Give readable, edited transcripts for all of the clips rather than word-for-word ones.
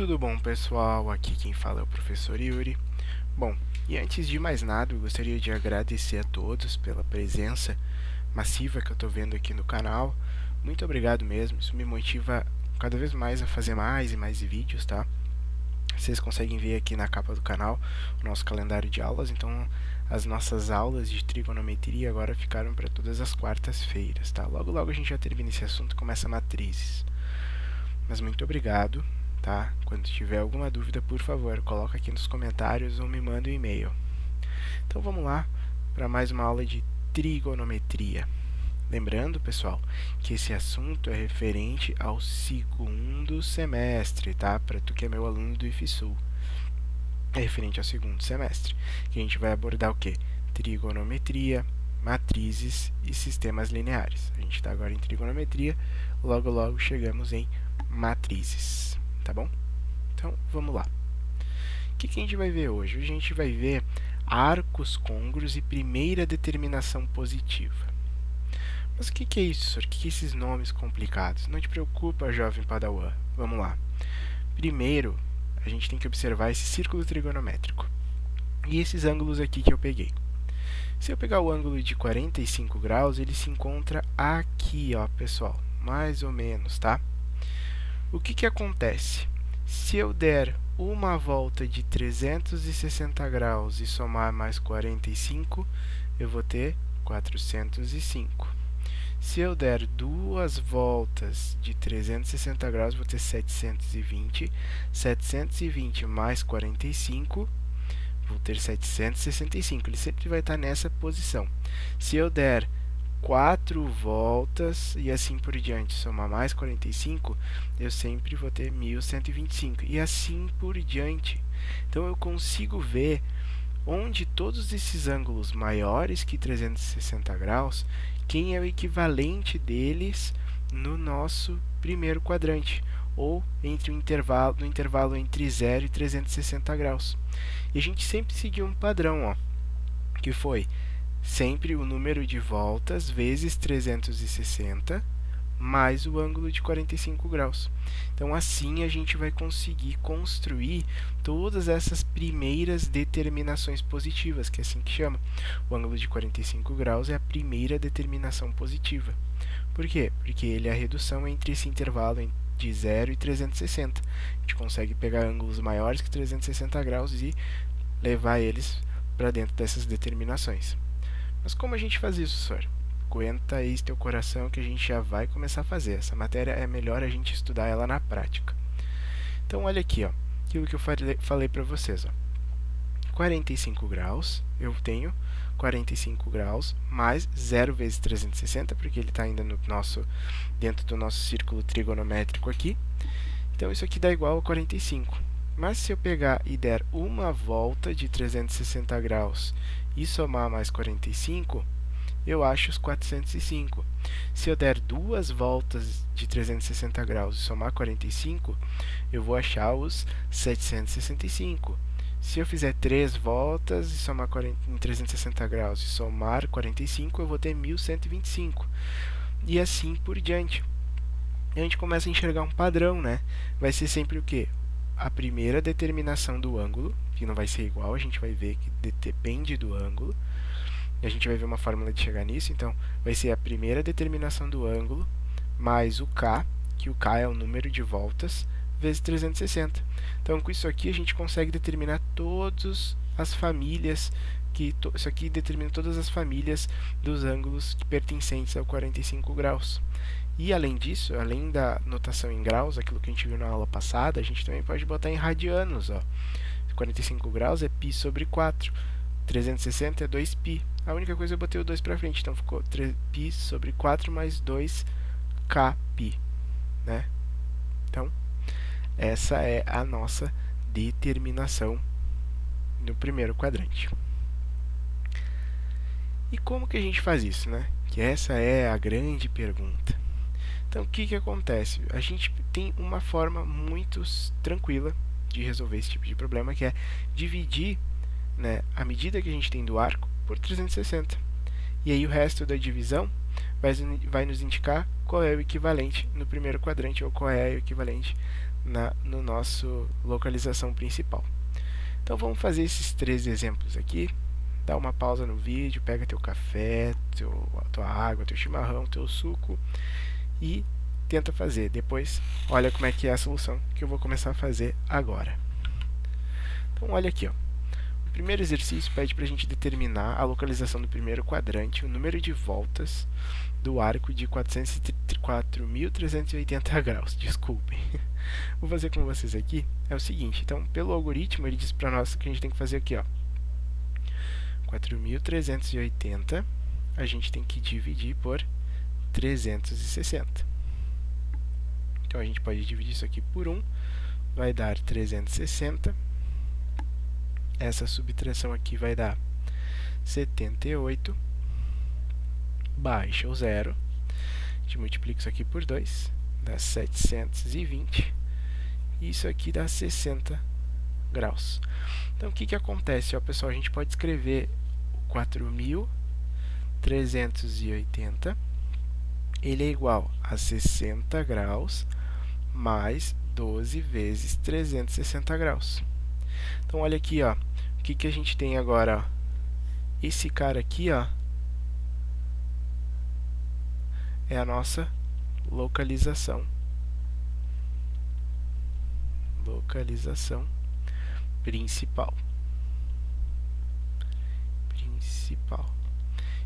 Tudo bom, pessoal? Aqui quem fala é o professor Yuri. Bom, e antes de mais nada, eu gostaria de agradecer a todos pela presença massiva que eu estou vendo aqui no canal. Muito obrigado mesmo, isso me motiva cada vez mais a fazer mais e mais vídeos, tá? Vocês conseguem ver aqui na capa do canal o nosso calendário de aulas, então as nossas aulas de trigonometria agora ficaram para todas as quartas-feiras, tá? Logo logo a gente já termina esse assunto e começa matrizes. Mas muito obrigado, tá? Quando tiver alguma dúvida, por favor, coloca aqui nos comentários ou me manda um e-mail. Então vamos lá para mais uma aula de trigonometria. Lembrando, pessoal, que esse assunto é referente ao segundo semestre, tá? Para tu que é meu aluno do IFSUL. É referente ao segundo semestre, que a gente vai abordar o quê? Trigonometria, matrizes e sistemas lineares. A gente está agora em trigonometria, logo logo chegamos em matrizes, tá bom? Então, vamos lá. O que a gente vai ver hoje? Hoje a gente vai ver arcos côngruos e primeira determinação positiva. Mas o que é isso, senhor? O que esses nomes complicados? Não te preocupa, jovem padawan. Vamos lá. Primeiro, a gente tem que observar esse círculo trigonométrico. E esses ângulos aqui que eu peguei. Se eu pegar o ângulo de 45 graus, ele se encontra aqui, ó, pessoal. Mais ou menos, tá? O que acontece? Se eu der uma volta de 360 graus e somar mais 45, eu vou ter 405. Se eu der duas voltas de 360 graus, vou ter 720. 720 mais 45, vou ter 765. Ele sempre vai estar nessa posição. Se eu der 4 voltas e assim por diante, somar mais 45, eu sempre vou ter 1125 e assim por diante. Então eu consigo ver onde todos esses ângulos maiores que 360 graus, quem é o equivalente deles no nosso primeiro quadrante, ou entre no intervalo entre 0 e 360 graus. E a gente sempre seguiu um padrão, ó, que foi sempre o número de voltas vezes 360 mais o ângulo de 45 graus. Então, assim a gente vai conseguir construir todas essas primeiras determinações positivas, que é assim que chama. O ângulo de 45 graus é a primeira determinação positiva. Por quê? Porque ele é a redução entre esse intervalo de 0 e 360. A gente consegue pegar ângulos maiores que 360 graus e levar eles para dentro dessas determinações. Mas como a gente faz isso, senhor? Aguenta aí teu coração que a gente já vai começar a fazer. Essa matéria é melhor a gente estudar ela na prática. Então, olha aqui, ó, aquilo que eu falei para vocês. Ó. 45 graus, eu tenho 45 graus mais 0 vezes 360, porque ele está ainda dentro do nosso círculo trigonométrico aqui. Então, isso aqui dá igual a 45. Mas se eu pegar e der uma volta de 360 graus e somar mais 45, eu acho os 405. Se eu der duas voltas de 360 graus e somar 45, eu vou achar os 765. Se eu fizer 3 voltas e somar em 360 graus e somar 45, eu vou ter 1125. E assim por diante. E a gente começa a enxergar um padrão, né? Vai ser sempre o quê? A primeira determinação do ângulo, que não vai ser igual, a gente vai ver que depende do ângulo. E a gente vai ver uma fórmula de chegar nisso, então vai ser a primeira determinação do ângulo mais o K, que o K é o número de voltas, vezes 360. Então, com isso aqui, a gente consegue determinar todas as famílias, isso aqui determina todas as famílias dos ângulos pertencentes ao 45 graus. E, além disso, além da notação em graus, aquilo que a gente viu na aula passada, a gente também pode botar em radianos. Ó. 45 graus é π sobre 4. 360 é 2π. A única coisa eu botei o 2 para frente, então ficou 3π sobre 4 mais 2kπ, né? Então, essa é a nossa determinação no primeiro quadrante. E como que a gente faz isso, né? Que essa é a grande pergunta. Então, o que acontece? A gente tem uma forma muito tranquila de resolver esse tipo de problema, que é dividir, né, a medida que a gente tem do arco por 360. E aí o resto da divisão vai nos indicar qual é o equivalente no primeiro quadrante ou qual é o equivalente no nosso localização principal. Então vamos fazer esses 3 exemplos aqui. Dá uma pausa no vídeo, pega teu café, tua água, teu chimarrão, teu suco e tenta fazer. Depois olha como é que é a solução que eu vou começar a fazer agora. Então olha aqui, ó. O primeiro exercício pede para a gente determinar a localização do primeiro quadrante, o número de voltas do arco de 4.380 graus. Desculpem. Vou fazer com vocês aqui. É o seguinte, então, pelo algoritmo, ele diz para nós que a gente tem que fazer aqui, ó. 4.380, a gente tem que dividir por 360. Então, a gente pode dividir isso aqui por 1, vai dar 360. Essa subtração aqui vai dar 78, baixa o zero, a gente multiplica isso aqui por 2, dá 720, e isso aqui dá 60 graus. Então, o que acontece, ó, pessoal? A gente pode escrever 4.380, ele é igual a 60 graus mais 12 vezes 360 graus. Então, olha aqui, ó, o que a gente tem agora, ó? Esse cara aqui, ó, é a nossa localização. Localização principal.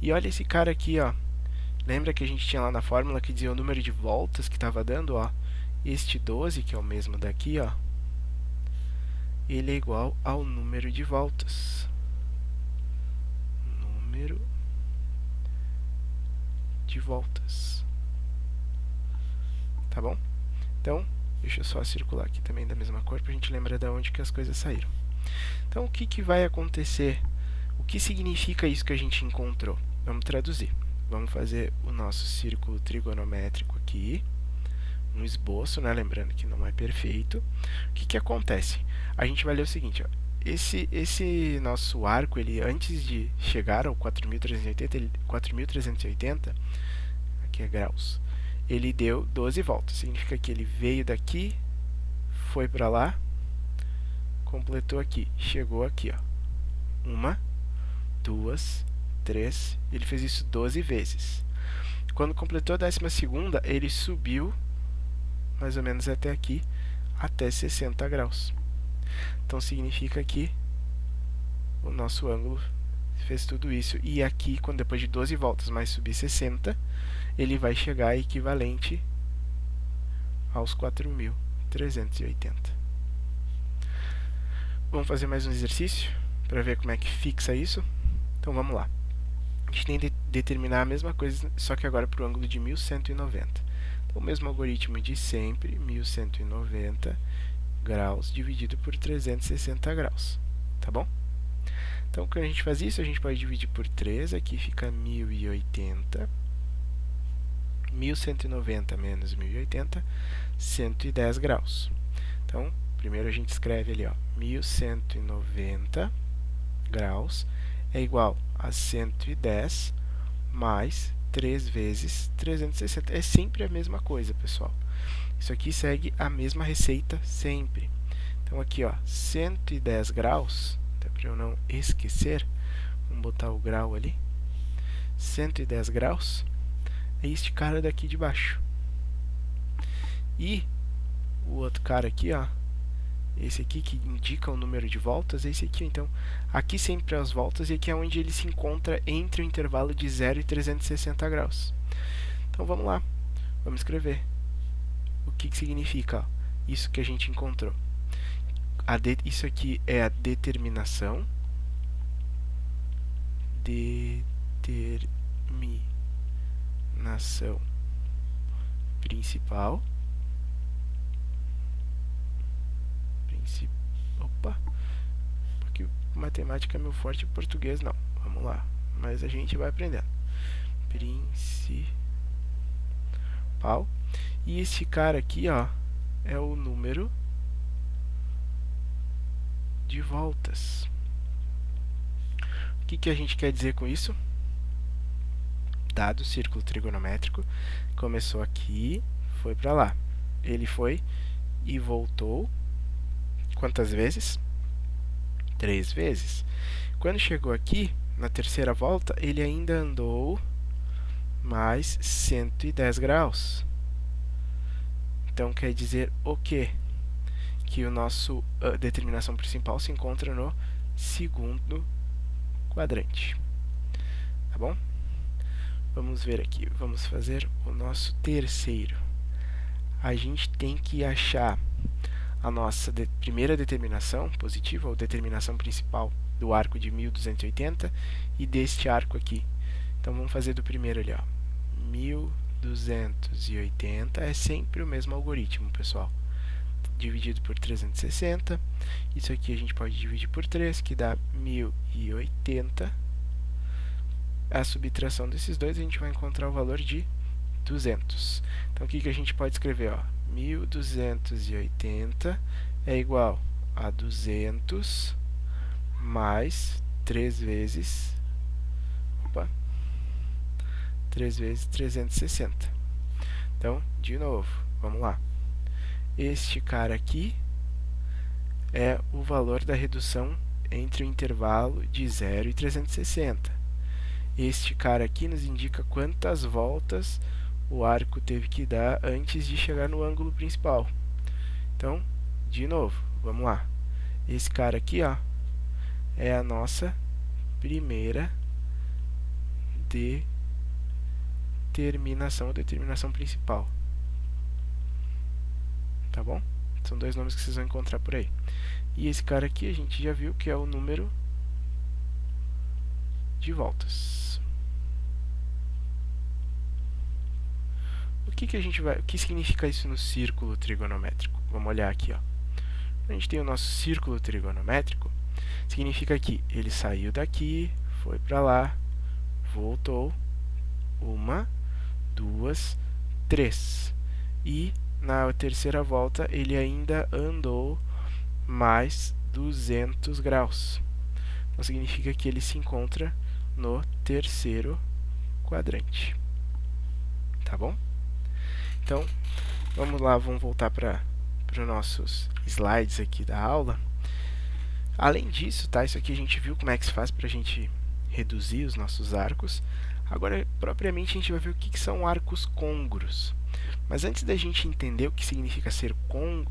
E olha esse cara aqui, ó. Lembra que a gente tinha lá na fórmula que dizia o número de voltas que estava dando, ó? Este 12, que é o mesmo daqui, ó, ele é igual ao número de voltas. Número de voltas. Tá bom? Então, deixa eu só circular aqui também da mesma cor para a gente lembrar de onde que as coisas saíram. Então, o que vai acontecer? O que significa isso que a gente encontrou? Vamos traduzir. Vamos fazer o nosso círculo trigonométrico aqui. Um esboço, né? Lembrando que não é perfeito. O que acontece? A gente vai ler o seguinte, ó. Esse nosso arco, ele antes de chegar ao 4.380, aqui é graus, ele deu 12 voltas. Significa que ele veio daqui, foi para lá, completou aqui, chegou aqui, ó. 1, 2, 3, ele fez isso 12 vezes. Quando completou a 12ª, ele subiu mais ou menos até aqui, até 60 graus. Então, significa que o nosso ângulo fez tudo isso. E aqui, quando depois de 12 voltas mais subir 60, ele vai chegar equivalente aos 4.380. Vamos fazer mais um exercício para ver como é que fixa isso. Então, vamos lá. A gente tem que determinar a mesma coisa, só que agora para o ângulo de 1190. Então, o mesmo algoritmo de sempre, 1190 graus dividido por 360 graus, tá bom? Então, quando a gente faz isso, a gente pode dividir por 3, aqui fica 1080, 1190 menos 1080, 110 graus. Então, primeiro a gente escreve ali, ó, 1190 graus é igual a 110 mais 3 vezes 360. É sempre a mesma coisa, pessoal. Isso aqui segue a mesma receita sempre. Então, aqui, ó, 110 graus, até para eu não esquecer, vamos botar o grau ali. 110 graus é este cara daqui de baixo. E o outro cara aqui, ó, esse aqui que indica o número de voltas, é esse aqui. Então, aqui sempre as voltas e aqui é onde ele se encontra entre o intervalo de 0 e 360 graus. Então, vamos lá. Vamos escrever. O que significa, ó, isso que a gente encontrou? Isso aqui é a determinação. Determinação principal. Opa! Porque matemática é meu forte, português não. Vamos lá. Mas a gente vai aprendendo. Principal. E esse cara aqui, ó, é o número de voltas. O que a gente quer dizer com isso? Dado o círculo trigonométrico, começou aqui, foi para lá. Ele foi e voltou. Quantas vezes? 3 vezes. Quando chegou aqui, na terceira volta, ele ainda andou mais 110 graus. Então, quer dizer o quê? Que o nosso determinação principal se encontra no segundo quadrante. Tá bom? Vamos ver aqui. Vamos fazer o nosso terceiro. A gente tem que achar a nossa primeira determinação positiva, ou determinação principal do arco de 1280 e deste arco aqui. Então, vamos fazer do primeiro ali, ó. 1280 é sempre o mesmo algoritmo, pessoal. Dividido por 360. Isso aqui a gente pode dividir por 3, que dá 1080. A subtração desses dois, a gente vai encontrar o valor de 200. Então, o que a gente pode escrever? 1280 é igual a 200 mais 3 vezes 360. Então, de novo, vamos lá. Este cara aqui é o valor da redução entre o intervalo de 0 e 360. Este cara aqui nos indica quantas voltas o arco teve que dar antes de chegar no ângulo principal. Então, de novo, vamos lá. Esse cara aqui, ó, é a nossa primeira determinação principal. Tá bom? São dois nomes que vocês vão encontrar por aí. E esse cara aqui a gente já viu que é o número de voltas. O que significa isso no círculo trigonométrico? Vamos olhar aqui, ó. A gente tem o nosso círculo trigonométrico, significa que ele saiu daqui, foi para lá, voltou, 1, 2, 3. E na terceira volta ele ainda andou mais 200 graus. Então significa que ele se encontra no terceiro quadrante. Tá bom? Então, vamos lá, vamos voltar para os nossos slides aqui da aula. Além disso, tá? Isso aqui a gente viu como é que se faz para a gente reduzir os nossos arcos. Agora, propriamente, a gente vai ver o que são arcos côngruos. Mas antes da gente entender o que significa ser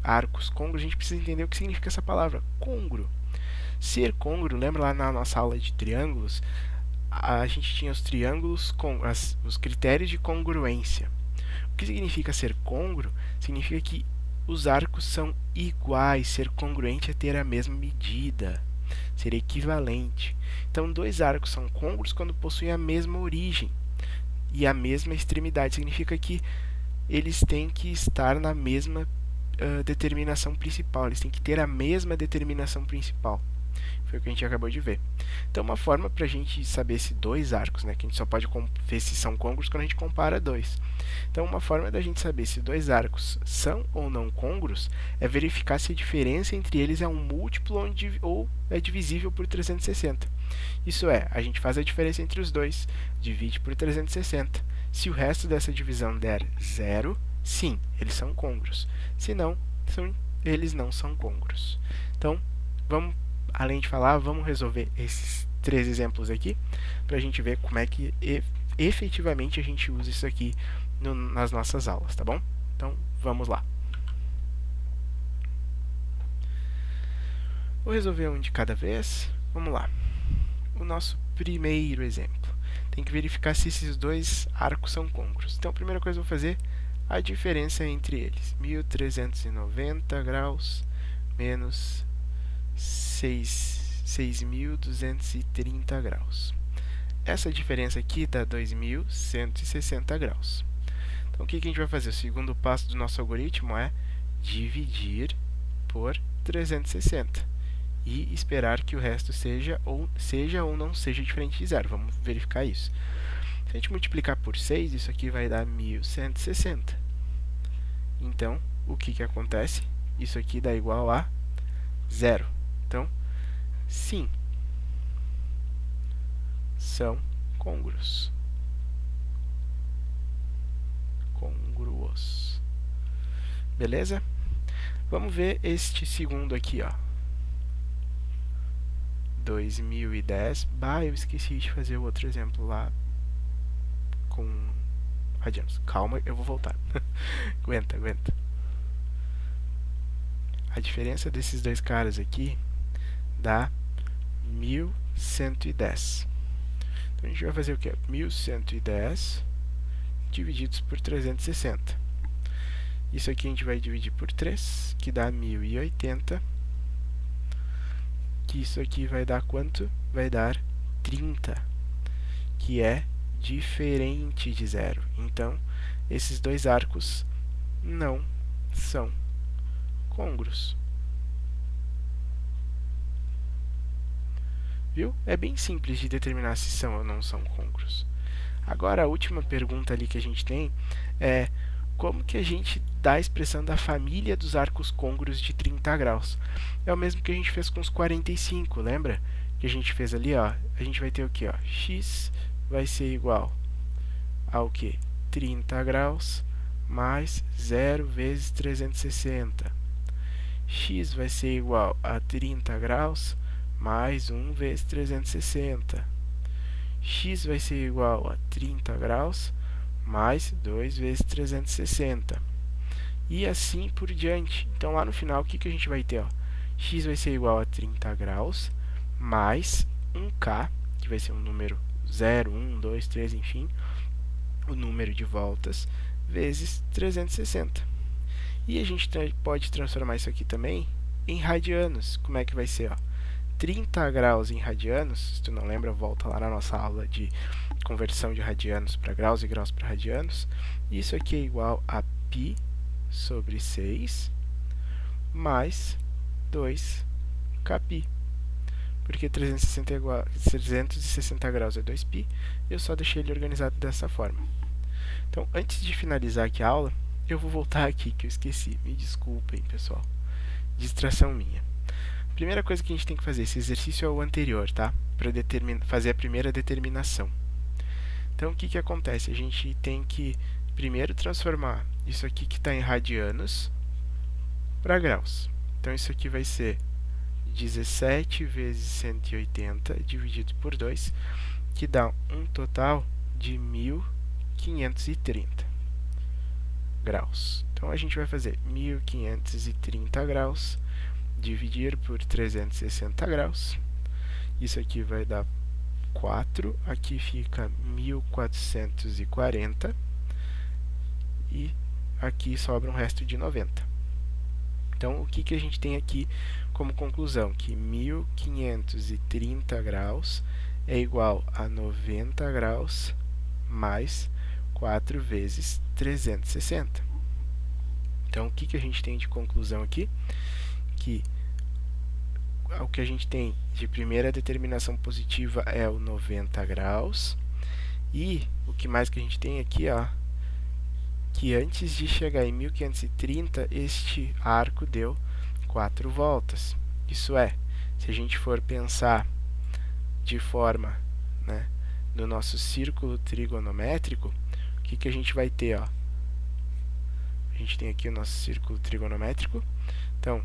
arcos côngruos, a gente precisa entender o que significa essa palavra, côngruo. Ser côngruo, lembra lá na nossa aula de triângulos, a gente tinha os triângulos com os critérios de congruência. O que significa ser côngruo? Significa que os arcos são iguais, ser congruente é ter a mesma medida, ser equivalente. Então, dois arcos são côngruos quando possuem a mesma origem e a mesma extremidade. Significa que eles têm que estar na mesma determinação principal, eles têm que ter a mesma determinação principal. Foi o que a gente acabou de ver. Então, uma forma para a gente saber se dois arcos, né, que a gente só pode ver se são côngruos quando a gente compara dois. Então, uma forma da gente saber se dois arcos são ou não côngruos é verificar se a diferença entre eles é um múltiplo ou é divisível por 360. Isso é, a gente faz a diferença entre os dois, divide por 360. Se o resto dessa divisão der 0, sim, eles são côngruos. Se não, eles não são côngruos. Então, além de falar, vamos resolver esses 3 exemplos aqui para a gente ver como é que efetivamente a gente usa isso aqui nas nossas aulas, tá bom? Então, vamos lá. Vou resolver um de cada vez. Vamos lá. O nosso primeiro exemplo. Tem que verificar se esses dois arcos são côngruos. Então, a primeira coisa que eu vou fazer é a diferença entre eles. 1390 graus menos 6.230 graus. Essa diferença aqui dá 2.160 graus. Então, o que a gente vai fazer? O segundo passo do nosso algoritmo é dividir por 360 e esperar que o resto seja ou não seja diferente de zero. Vamos verificar isso. Se a gente multiplicar por 6, isso aqui vai dar 1.160. Então, o que acontece? Isso aqui dá igual a 0. Então, sim, são côngruos. Beleza? Vamos ver este segundo aqui, ó. 2010. Eu esqueci de fazer o outro exemplo lá com radianos. Calma, eu vou voltar. aguenta. A diferença desses dois caras aqui dá 1110. Então a gente vai fazer o quê? 1110 divididos por 360. Isso aqui a gente vai dividir por 3, que dá 1080. Que isso aqui vai dar quanto? Vai dar 30, que é diferente de zero. Então, esses dois arcos não são côngruos. Viu? É bem simples de determinar se são ou não são côngruos. Agora, a última pergunta ali que a gente tem é como que a gente dá a expressão da família dos arcos côngruos de 30 graus? É o mesmo que a gente fez com os 45, lembra? Que a gente fez ali, ó. A gente vai ter o que, ó? X vai ser igual ao que? 30 graus mais 0 vezes 360. X vai ser igual a 30 graus mais 1 vezes 360. X vai ser igual a 30 graus mais 2 vezes 360. E assim por diante. Então, lá no final, o que a gente vai ter? Ó? X vai ser igual a 30 graus mais 1K, que vai ser um número 0, 1, 2, 3, enfim, o número de voltas, vezes 360. E a gente pode transformar isso aqui também em radianos. Como é que vai ser? Ó? 30 graus em radianos, se tu não lembra, volta lá na nossa aula de conversão de radianos para graus e graus para radianos. Isso aqui é igual a π sobre 6 mais 2kπ. Porque 360 graus é 2π, eu só deixei ele organizado dessa forma. Então, antes de finalizar aqui a aula, eu vou voltar aqui, que eu esqueci. Me desculpem, pessoal. Distração minha. Primeira coisa que a gente tem que fazer, esse exercício é o anterior, tá? Para fazer a primeira determinação. Então, o que acontece? A gente tem que primeiro transformar isso aqui que está em radianos para graus. Então, isso aqui vai ser 17 vezes 180 dividido por 2, que dá um total de 1530 graus. Então, a gente vai fazer 1530 graus dividir por 360 graus. Isso aqui vai dar 4. Aqui fica 1440. E aqui sobra um resto de 90. Então, o que a gente tem aqui como conclusão? Que 1530 graus é igual a 90 graus mais 4 vezes 360. Então, o que a gente tem de conclusão aqui? Que o que a gente tem de primeira determinação positiva é o 90 graus. E o que mais que a gente tem aqui, ó, que antes de chegar em 1530, este arco deu 4 voltas. Isso é, se a gente for pensar de forma, né, do nosso círculo trigonométrico, o que a gente vai ter? Ó? A gente tem aqui o nosso círculo trigonométrico. Então,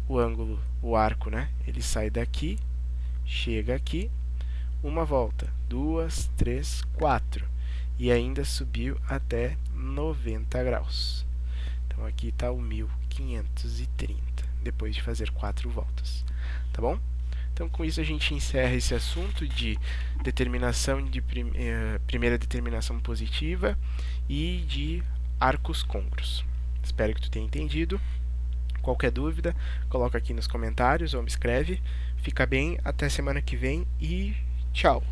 o ângulo, o arco, né, ele sai daqui, chega aqui, uma volta, 2, 3, 4, e ainda subiu até 90 graus. Então, aqui está o 1530, depois de fazer 4 voltas, tá bom? Então, com isso a gente encerra esse assunto de determinação de primeira determinação positiva e de arcos côngruos. Espero que tu tenha entendido. Qualquer dúvida, coloca aqui nos comentários ou me escreve. Fica bem, até semana que vem e tchau!